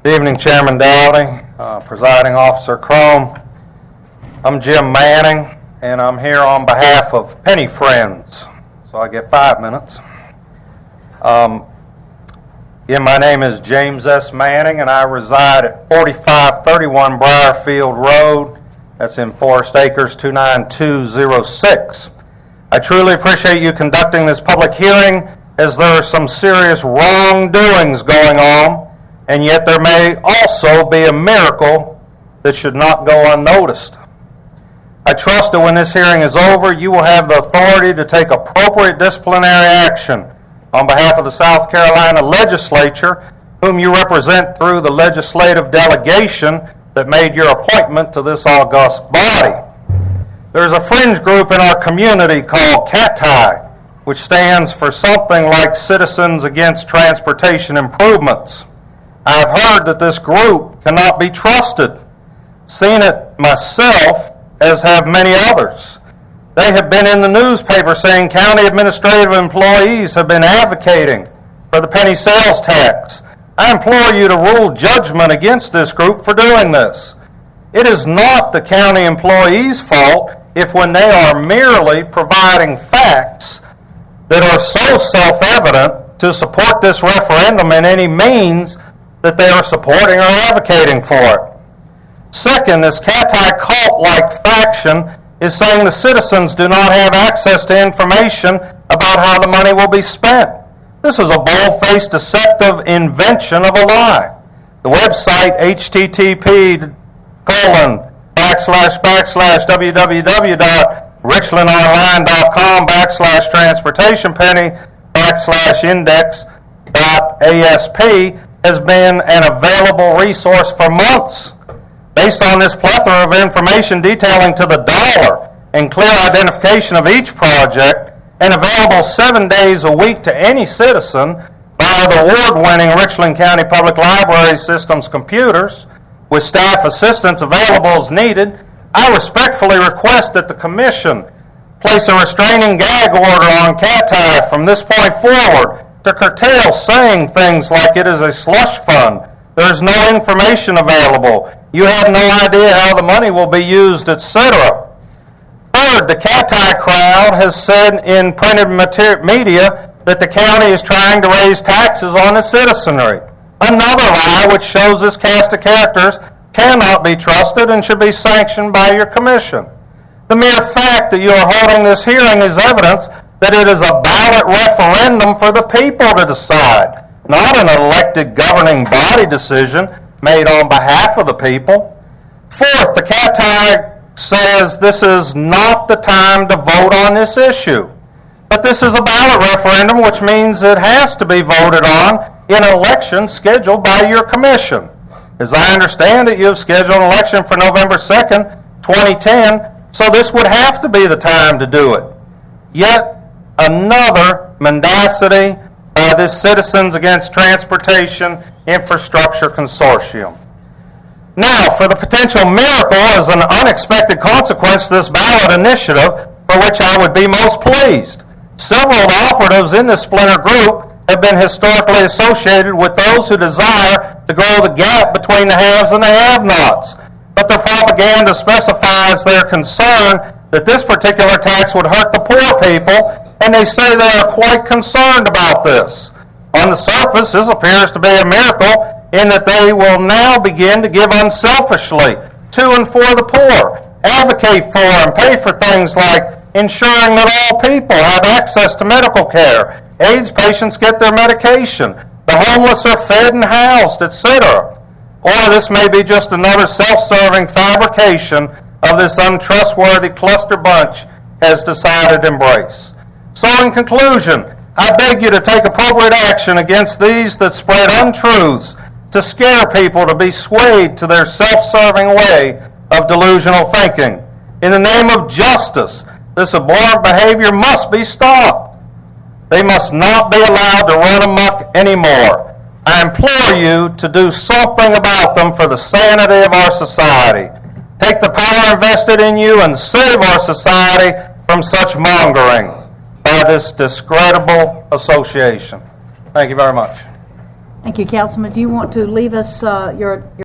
Good evening, Chairman Dowdy, Presiding Officer Crum. I'm Jim Manning, and I'm here on behalf of Penny Friends, so I get 5 minutes. Again, my name is James S. Manning, and I reside at 4531 Briarfield Road. That's in Forest Acres, 29206. I truly appreciate you conducting this public hearing, as there are some serious wrongdoings going on, and yet there may also be a miracle that should not go unnoticed. I trust that when this hearing is over, you will have the authority to take appropriate disciplinary action on behalf of the South Carolina legislature, whom you represent through the legislative delegation that made your appointment to this august body. There's a fringe group in our community called CATI, which stands for something like Citizens Against Transportation Improvements. I have heard that this group cannot be trusted. Seen it myself, as have many others. They have been in the newspaper saying county administrative employees have been advocating for the penny sales tax. I implore you to rule judgment against this group for doing this. It is not the county employees' fault if, when they are merely providing facts that are so self-evident to support this referendum in any means, that they are supporting or advocating for it. Second, this CATI cult-like faction is saying the citizens do not have access to information about how the money will be spent. This is a bold-faced, deceptive invention of a lie. The website http://www.richlandonline.com/transportationpenny/index.asp has been an available resource for months. Based on this plethora of information detailing to the dollar and clear identification of each project, and available 7 days a week to any citizen via the award-winning Richland County Public Library System's computers, with staff assistance available as needed, I respectfully request that the Commission place a restraining gag order on CATI from this point forward to curtail saying things like it is a slush fund, there is no information available, you have no idea how the money will be used, etc. Third, the CATI crowd has said in printed media that the county is trying to raise taxes on its citizenry. Another lie which shows this cast of characters cannot be trusted and should be sanctioned by your commission. The mere fact that you are holding this hearing is evidence that it is a ballot referendum for the people to decide, not an elected governing body decision made on behalf of the people. Fourth, the CATI says this is not the time to vote on this issue. But this is a ballot referendum, which means it has to be voted on in an election scheduled by your commission. As I understand it, you have scheduled an election for November 2nd, 2010, so this would have to be the time to do it. Yet another mendacity by this Citizens Against Transportation Infrastructure Consortium. Now, for the potential miracle as an unexpected consequence to this ballot initiative, for which I would be most pleased. Several of the operatives in this splinter group have been historically associated with those who desire to grow the gap between the haves and the have-nots. But their propaganda specifies their concern that this particular tax would hurt the poor people, and they say they are quite concerned about this. On the surface, this appears to be a miracle in that they will now begin to give unselfishly to and for the poor, advocate for and pay for things like ensuring that all people have access to medical care, AIDS patients get their medication, the homeless are fed and housed, etc. Or this may be just another self-serving fabrication of this untrustworthy cluster bunch has decided to embrace. So in conclusion, I beg you to take appropriate action against these that spread untruths to scare people to be swayed to their self-serving way of delusional thinking. In the name of justice, this abhorrent behavior must be stopped. They must not be allowed to run amok anymore. I implore you to do something about them for the sanity of our society. Take the power invested in you and save our society from such mongering by this discreditable association. Thank you very much. Thank you, Councilman. Do you want to leave us your